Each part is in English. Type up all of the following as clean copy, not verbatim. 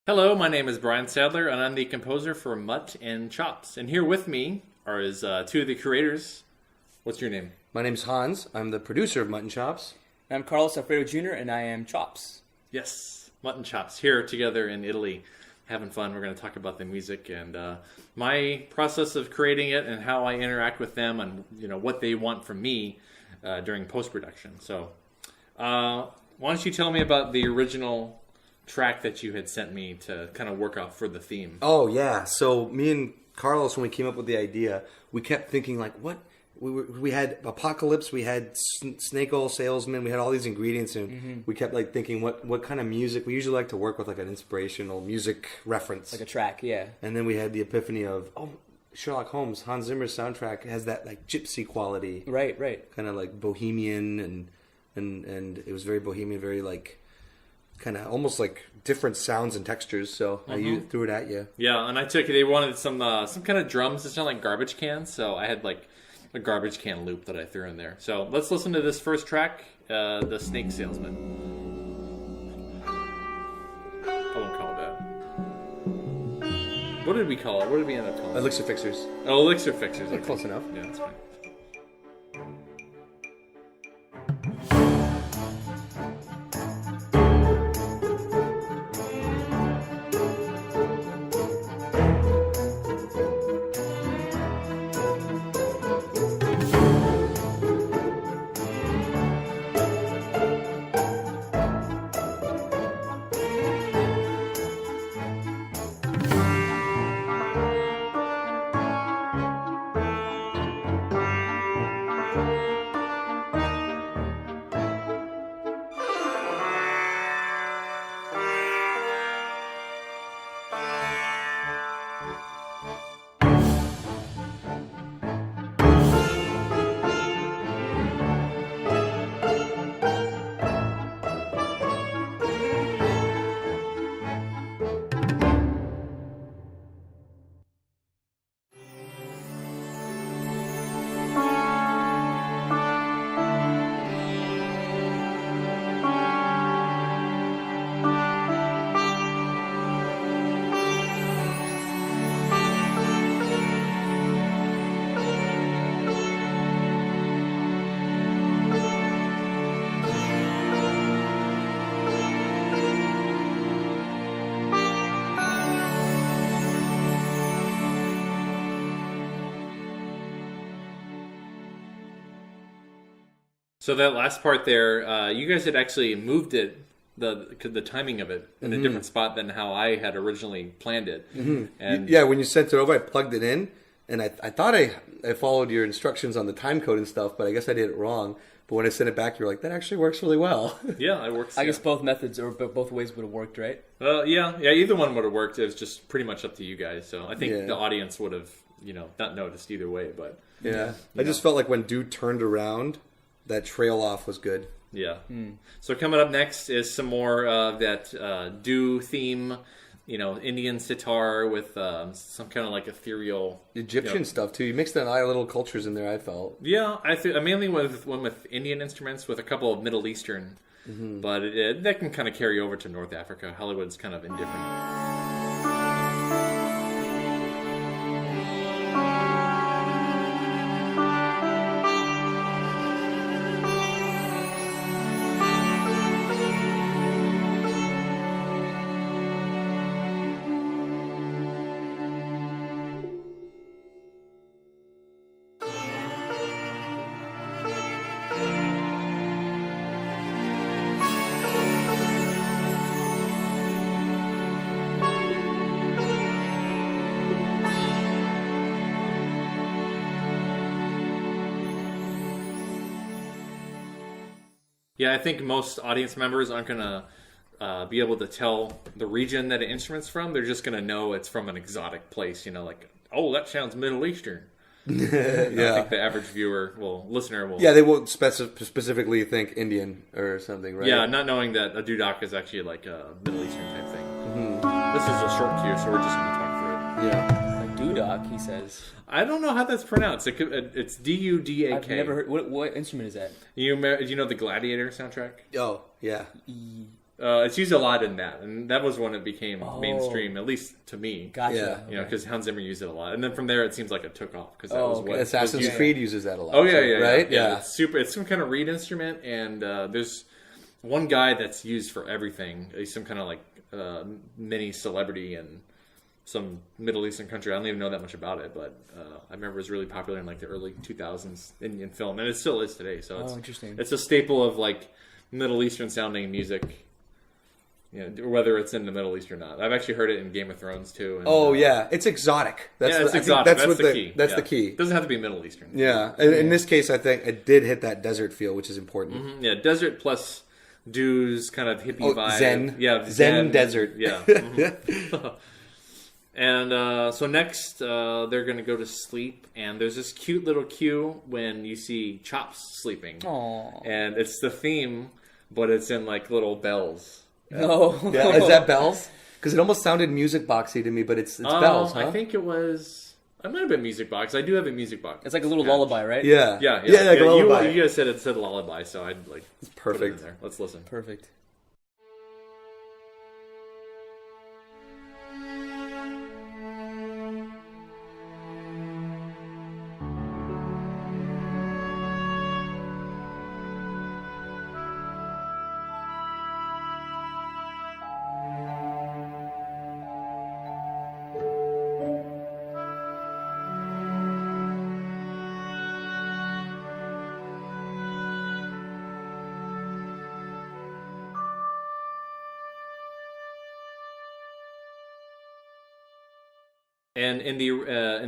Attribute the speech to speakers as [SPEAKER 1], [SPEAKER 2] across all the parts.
[SPEAKER 1] Hello, my name is Brian Sadler, and I'm the composer for Mutt and Chops. And here with me is two of the creators. What's your name?
[SPEAKER 2] My name's Hans. I'm the producer of Mutt and Chops.
[SPEAKER 3] I'm Carlos Alfredo Jr. and I am Chops.
[SPEAKER 1] Yes, Mutt and Chops, here together in Italy, having fun. We're going to talk about the music and my process of creating it and how I interact with them and what they want from me during post-production. So why don't you tell me about the original track that you had sent me to kind of work out for the theme?
[SPEAKER 2] Oh, yeah. So me and Carlos, when we came up with the idea, we kept thinking, like, what? We had Apocalypse, we had Snake Oil Salesman, we had all these ingredients, and we kept, like, thinking, what kind of music? We usually like to work with, like, an inspirational music reference.
[SPEAKER 3] Like a track, yeah.
[SPEAKER 2] And then we had the epiphany of, Sherlock Holmes, Hans Zimmer's soundtrack has that, like, gypsy quality.
[SPEAKER 3] Right.
[SPEAKER 2] Kind of, like, bohemian, and it was very bohemian, very, like, kind of almost like different sounds and textures, so I threw it at you.
[SPEAKER 1] Yeah, and they wanted some kind of drums that sound like garbage cans, so I had like a garbage can loop that I threw in there. So let's listen to this first track, The Snake Salesman. I won't call it that. What did we call it? What did we end up calling it?
[SPEAKER 2] Elixir Fixers.
[SPEAKER 1] Oh, Elixir Fixers. Okay.
[SPEAKER 2] Close enough.
[SPEAKER 1] Yeah, that's fine. So that last part there, you guys had actually moved it, the timing of it, in a different spot than how I had originally planned it. And
[SPEAKER 2] Yeah, when you sent it over, I plugged it in, and I thought I followed your instructions on the time code and stuff, but I guess I did it wrong. But when I sent it back, you were like, that actually works really well.
[SPEAKER 1] yeah, it works.
[SPEAKER 3] I guess both methods or both ways would have worked, right?
[SPEAKER 1] Well, yeah, either one would have worked. It was just pretty much up to you guys. So I think
[SPEAKER 2] Yeah.
[SPEAKER 1] the audience would have, not noticed either way. But
[SPEAKER 2] Yeah. I just felt like when Dude turned around, that trail off was good.
[SPEAKER 1] yeah. So coming up next is some more of that do theme, Indian sitar with some kind of like ethereal
[SPEAKER 2] Egyptian stuff, too. You mixed in a lot of little cultures in there, I felt.
[SPEAKER 1] Yeah, I mainly went with Indian instruments with a couple of Middle Eastern, but that can kind of carry over to North Africa. Hollywood's kind of indifferent. Yeah, I think most audience members aren't going to be able to tell the region that an instrument's from. They're just going to know it's from an exotic place, like, oh, that sounds Middle Eastern.
[SPEAKER 2] Yeah.
[SPEAKER 1] I think the average listener will...
[SPEAKER 2] Yeah, they won't specifically think Indian or something, right?
[SPEAKER 1] Yeah, not knowing that a duduk is actually like a Middle Eastern type thing. This is a short cue, so we're just going to talk through it.
[SPEAKER 2] Yeah.
[SPEAKER 3] A duduk, he says.
[SPEAKER 1] I don't know how that's pronounced. It's D-U-D-A-K.
[SPEAKER 3] I've never heard. What instrument is that?
[SPEAKER 1] Do you know the Gladiator soundtrack?
[SPEAKER 2] Oh, yeah.
[SPEAKER 1] It's used a lot in that, and that was when it became mainstream, at least to me.
[SPEAKER 3] Gotcha.
[SPEAKER 1] You know, because Hans Zimmer used it a lot, and then from there it seems like it took off because that was what
[SPEAKER 2] Assassin's Creed uses that a lot.
[SPEAKER 1] Oh yeah,
[SPEAKER 2] right?
[SPEAKER 1] Yeah. It's super. It's some kind of reed instrument, and there's one guy that's used for everything. He's some kind of like mini celebrity in some Middle Eastern country. I don't even know that much about it, but I remember it was really popular in like the early 2000s Indian film, and it still is today. So it's
[SPEAKER 3] interesting.
[SPEAKER 1] It's a staple of like Middle Eastern sounding music. You know, whether it's in the Middle East or not. I've actually heard it in Game of Thrones too. And,
[SPEAKER 2] yeah, it's exotic.
[SPEAKER 1] It's exotic. That's the key.
[SPEAKER 2] That's the key.
[SPEAKER 1] It doesn't have to be Middle Eastern.
[SPEAKER 2] Yeah, in this case, I think it did hit that desert feel, which is important.
[SPEAKER 1] Mm-hmm. Yeah, desert plus Dues kind of hippie vibe.
[SPEAKER 2] Zen.
[SPEAKER 1] Yeah,
[SPEAKER 2] Zen desert.
[SPEAKER 1] Yeah. Mm-hmm. And so next, they're going to go to sleep, and there's this cute little cue when you see Chops sleeping.
[SPEAKER 3] Aww.
[SPEAKER 1] And it's the theme, but it's in like little bells.
[SPEAKER 3] No.
[SPEAKER 2] Yeah, is that bells? Because it almost sounded music boxy to me, but it's bells, huh?
[SPEAKER 1] I think it was... It might have been music box. I do have a music box.
[SPEAKER 3] It's like a little lullaby, right?
[SPEAKER 2] Yeah.
[SPEAKER 1] Yeah,
[SPEAKER 2] like a lullaby.
[SPEAKER 1] You guys said it said lullaby, so I'd like...
[SPEAKER 2] It's
[SPEAKER 1] put it
[SPEAKER 2] perfect.
[SPEAKER 1] in there. Let's listen.
[SPEAKER 3] Perfect.
[SPEAKER 1] And in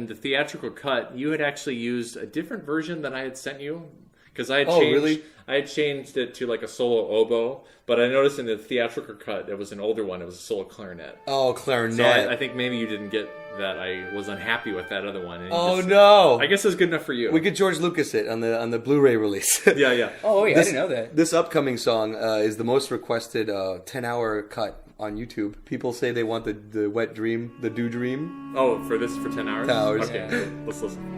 [SPEAKER 1] the theatrical cut, you had actually used a different version than I had sent you because I had changed.
[SPEAKER 2] Really?
[SPEAKER 1] I had changed it to like a solo oboe, but I noticed in the theatrical cut it was an older one. It was a solo clarinet.
[SPEAKER 2] Oh, clarinet.
[SPEAKER 1] So I think maybe you didn't get that. I was unhappy with that other one. And
[SPEAKER 2] no!
[SPEAKER 1] I guess it's good enough for you.
[SPEAKER 2] We could George Lucas it on the Blu-ray release.
[SPEAKER 1] Yeah.
[SPEAKER 3] Oh, wait, I didn't know that.
[SPEAKER 2] This upcoming song is the most requested 10-hour cut on YouTube. People say they want the wet dream, the dew dream.
[SPEAKER 1] Oh, for 10 hours?
[SPEAKER 2] 10 hours.
[SPEAKER 1] Okay,
[SPEAKER 3] Yeah.
[SPEAKER 1] let's listen.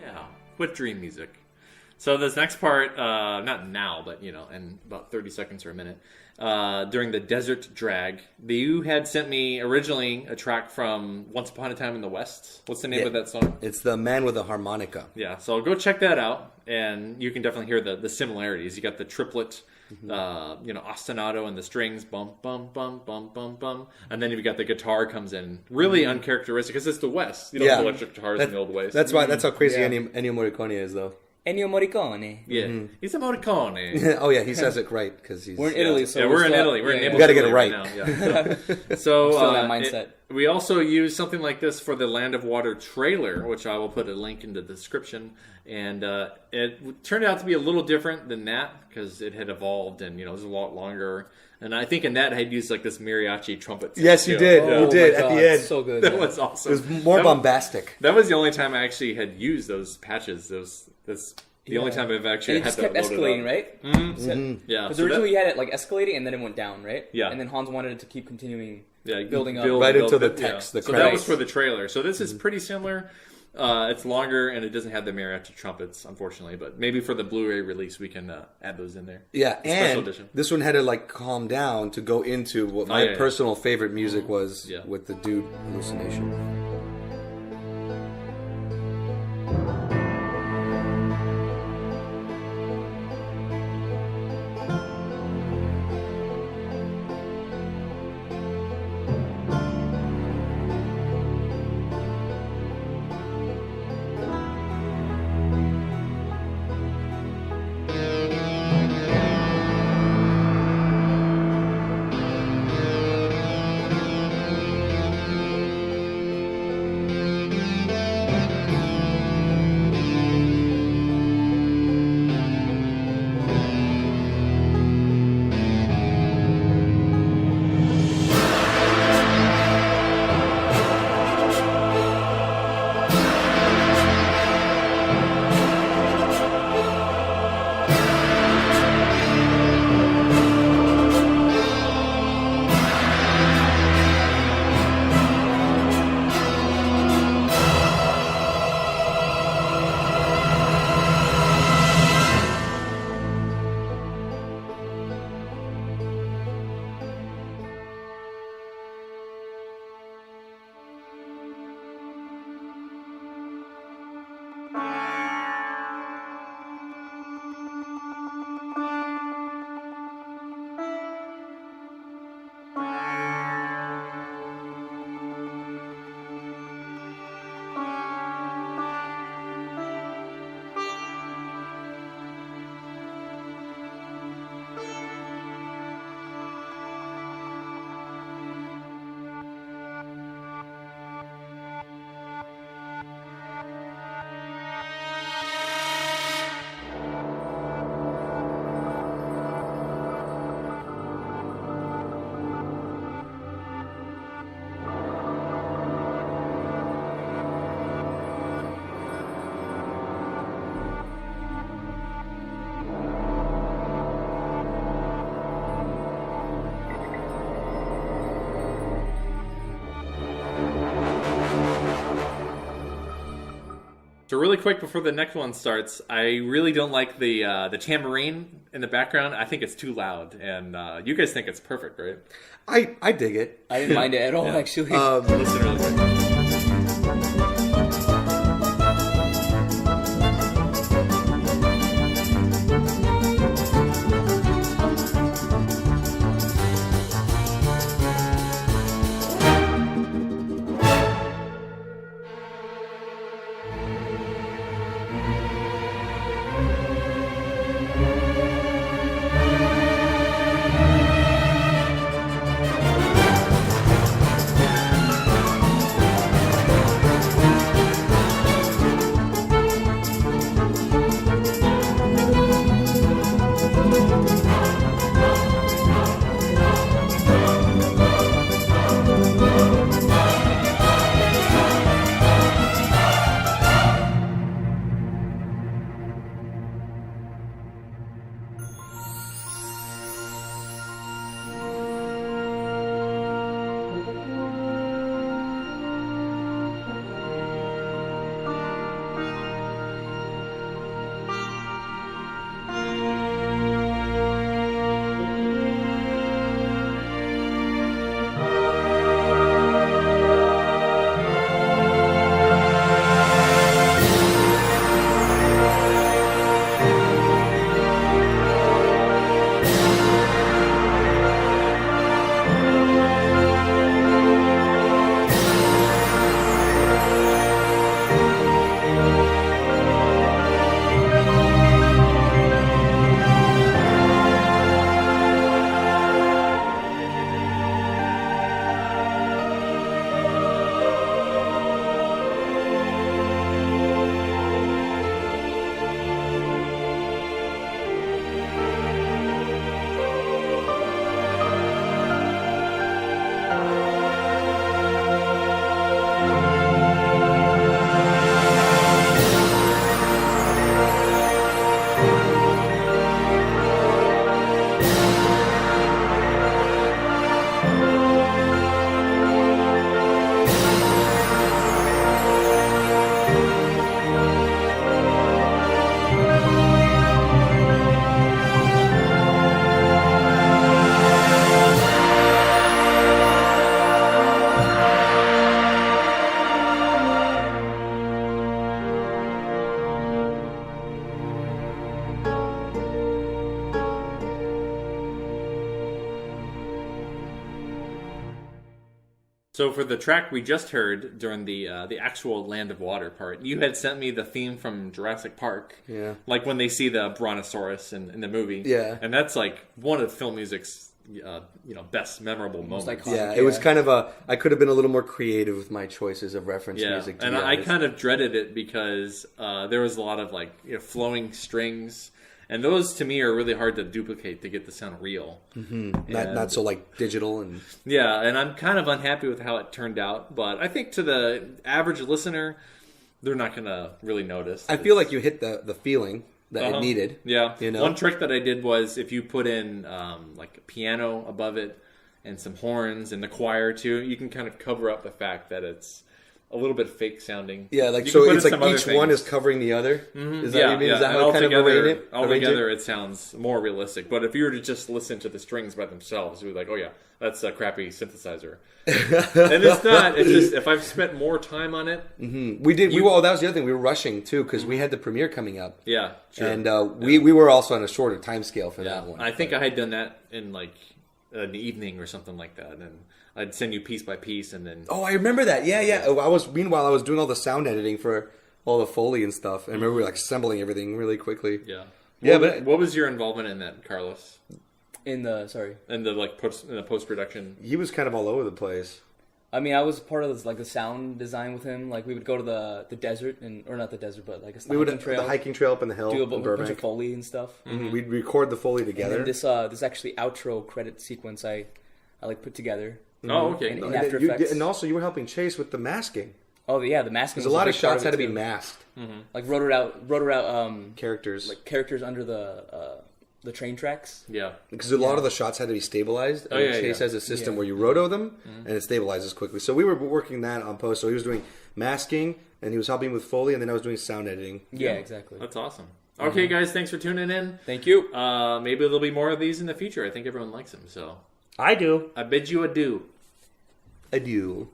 [SPEAKER 1] Yeah, wet dream music. So this next part, not now, but in about 30 seconds or a minute, during the desert drag, you had sent me originally a track from Once Upon a Time in the West. What's the name of that song?
[SPEAKER 2] It's The Man with a Harmonica.
[SPEAKER 1] Yeah, so go check that out, and you can definitely hear the similarities. You got the triplet, ostinato and the strings, bum, bum, bum, bum, bum, bum, and then you've got the guitar comes in, really uncharacteristic, because it's the West. You don't have electric guitars in the old ways.
[SPEAKER 2] That's why. That's how crazy Ennio Morricone is, though.
[SPEAKER 3] Ennio Morricone.
[SPEAKER 1] Yeah, he's a Morricone.
[SPEAKER 2] Oh yeah, he says it right because he's.
[SPEAKER 3] We're in Italy, so
[SPEAKER 1] we're in Italy. We're in Naples.
[SPEAKER 2] We gotta get it
[SPEAKER 1] Italy
[SPEAKER 2] right.
[SPEAKER 1] now. Yeah. So
[SPEAKER 3] Still that mindset.
[SPEAKER 1] we also use something like this for the Land of Water trailer, which I will put a link in the description. And it turned out to be a little different than that because it had evolved and it was a lot longer. And I think in that I had used like this mariachi trumpet.
[SPEAKER 2] Yes, you did.
[SPEAKER 1] Yeah.
[SPEAKER 2] You did
[SPEAKER 3] my
[SPEAKER 2] at
[SPEAKER 3] God,
[SPEAKER 2] the end.
[SPEAKER 3] so good.
[SPEAKER 1] That
[SPEAKER 3] yeah.
[SPEAKER 1] was awesome.
[SPEAKER 2] It was more bombastic.
[SPEAKER 1] That was the only time I actually had used those patches. That's the only time I've actually
[SPEAKER 3] And it
[SPEAKER 1] had
[SPEAKER 3] just
[SPEAKER 1] that
[SPEAKER 3] kept
[SPEAKER 1] loaded
[SPEAKER 3] escalating,
[SPEAKER 1] up.
[SPEAKER 3] right?
[SPEAKER 1] Mm-hmm. Yeah.
[SPEAKER 3] Because
[SPEAKER 1] so
[SPEAKER 3] originally you had it like escalating and then it went down, right?
[SPEAKER 1] Yeah.
[SPEAKER 3] And then Hans wanted it to keep continuing,
[SPEAKER 1] Yeah,
[SPEAKER 3] building up.
[SPEAKER 2] Right into the text, the
[SPEAKER 1] So that was
[SPEAKER 2] credits.
[SPEAKER 1] for the trailer. So this is pretty similar. It's longer and it doesn't have the mariachi trumpets, unfortunately. But maybe for the Blu-ray release, we can add those in there.
[SPEAKER 2] Yeah,
[SPEAKER 1] Special
[SPEAKER 2] and
[SPEAKER 1] edition.
[SPEAKER 2] this one had to like calm down to go into what my
[SPEAKER 1] yeah.
[SPEAKER 2] personal favorite music was
[SPEAKER 1] Yeah.
[SPEAKER 2] with the dude hallucination.
[SPEAKER 1] So really quick before the next one starts, I really don't like the tambourine in the background. I think it's too loud, and you guys think it's perfect, right?
[SPEAKER 2] I dig it.
[SPEAKER 3] I didn't mind it at all, actually.
[SPEAKER 1] Listen really quick. So for the track we just heard during the actual Land of Water part, you had sent me the theme from Jurassic Park.
[SPEAKER 2] Yeah.
[SPEAKER 1] Like when they see the Brontosaurus in the movie.
[SPEAKER 2] Yeah.
[SPEAKER 1] And that's like one of film music's best memorable moments.
[SPEAKER 3] iconic.
[SPEAKER 2] Yeah, it was kind of I could have been a little more creative with my choices of reference music. To
[SPEAKER 1] and
[SPEAKER 2] be
[SPEAKER 1] I
[SPEAKER 2] honest.
[SPEAKER 1] kind of dreaded it because there was a lot of flowing strings, and those to me are really hard to duplicate to get the sound real.
[SPEAKER 2] not so like digital and
[SPEAKER 1] Yeah, and I'm kind of unhappy with how it turned out, but I think to the average listener, they're not going to really notice.
[SPEAKER 2] I feel like you hit the feeling that it needed.
[SPEAKER 1] Yeah.
[SPEAKER 2] You know?
[SPEAKER 1] One trick that I did was if you put in like a piano above it and some horns and the choir too, you can kind of cover up the fact that it's a little bit fake sounding.
[SPEAKER 2] Yeah, like
[SPEAKER 1] You
[SPEAKER 2] so
[SPEAKER 1] can put
[SPEAKER 2] it's
[SPEAKER 1] in
[SPEAKER 2] like
[SPEAKER 1] some other
[SPEAKER 2] each one
[SPEAKER 1] things.
[SPEAKER 2] is covering the other. Is that
[SPEAKER 1] Yeah,
[SPEAKER 2] what you mean? Is that
[SPEAKER 1] and
[SPEAKER 2] how it kind of arrange it?
[SPEAKER 1] altogether it sounds more realistic. But if you were to just listen to the strings by themselves, you'd be like, oh yeah, that's a crappy synthesizer. And it's not. It's just, if I've spent more time on it.
[SPEAKER 2] We did. That was the other thing. We were rushing too because we had the premiere coming up.
[SPEAKER 1] Yeah, sure.
[SPEAKER 2] And we were also on a shorter time scale for
[SPEAKER 1] Yeah,
[SPEAKER 2] that one.
[SPEAKER 1] I think I had done that in like an evening or something like that, and I'd send you piece by piece, and then
[SPEAKER 2] Oh, I remember that. Yeah. Meanwhile, I was doing all the sound editing for all the Foley and stuff. And I remember we were like assembling everything really quickly.
[SPEAKER 1] yeah.
[SPEAKER 2] Yeah,
[SPEAKER 1] What was your involvement in that, Carlos?
[SPEAKER 3] In the
[SPEAKER 1] In the post production?
[SPEAKER 2] He was kind of all over the place.
[SPEAKER 3] I mean, I was part of this, like the sound design with him. Like we would go to the desert or not the desert, but like
[SPEAKER 2] We would
[SPEAKER 3] hiking trail,
[SPEAKER 2] the hiking trail up in the hill
[SPEAKER 3] do a
[SPEAKER 2] in
[SPEAKER 3] bunch
[SPEAKER 2] Burbank.
[SPEAKER 3] of Foley and stuff.
[SPEAKER 2] We'd record the Foley
[SPEAKER 3] And
[SPEAKER 2] together.
[SPEAKER 3] then this actually outro credit sequence I like put together.
[SPEAKER 1] Oh, okay.
[SPEAKER 3] And
[SPEAKER 2] and,
[SPEAKER 3] in After Effects.
[SPEAKER 2] and also, you were helping Chase with the masking.
[SPEAKER 3] Oh yeah, the masking.
[SPEAKER 2] Because a lot of shots had to be masked.
[SPEAKER 3] Like wrote it out
[SPEAKER 2] Characters.
[SPEAKER 3] like characters under the train tracks.
[SPEAKER 1] Yeah.
[SPEAKER 2] Because a lot of the shots had to be stabilized.
[SPEAKER 1] Oh,
[SPEAKER 2] And
[SPEAKER 1] yeah,
[SPEAKER 2] Chase
[SPEAKER 1] yeah.
[SPEAKER 2] has a system where you roto them and it stabilizes quickly. So we were working that on post. So he was doing masking and he was helping with Foley, and then I was doing sound editing.
[SPEAKER 3] Yeah, exactly.
[SPEAKER 1] That's awesome. Okay, guys, thanks for tuning in.
[SPEAKER 3] Thank you.
[SPEAKER 1] Maybe there'll be more of these in the future. I think everyone likes them, so
[SPEAKER 4] I do.
[SPEAKER 1] I bid you adieu.
[SPEAKER 2] Adieu.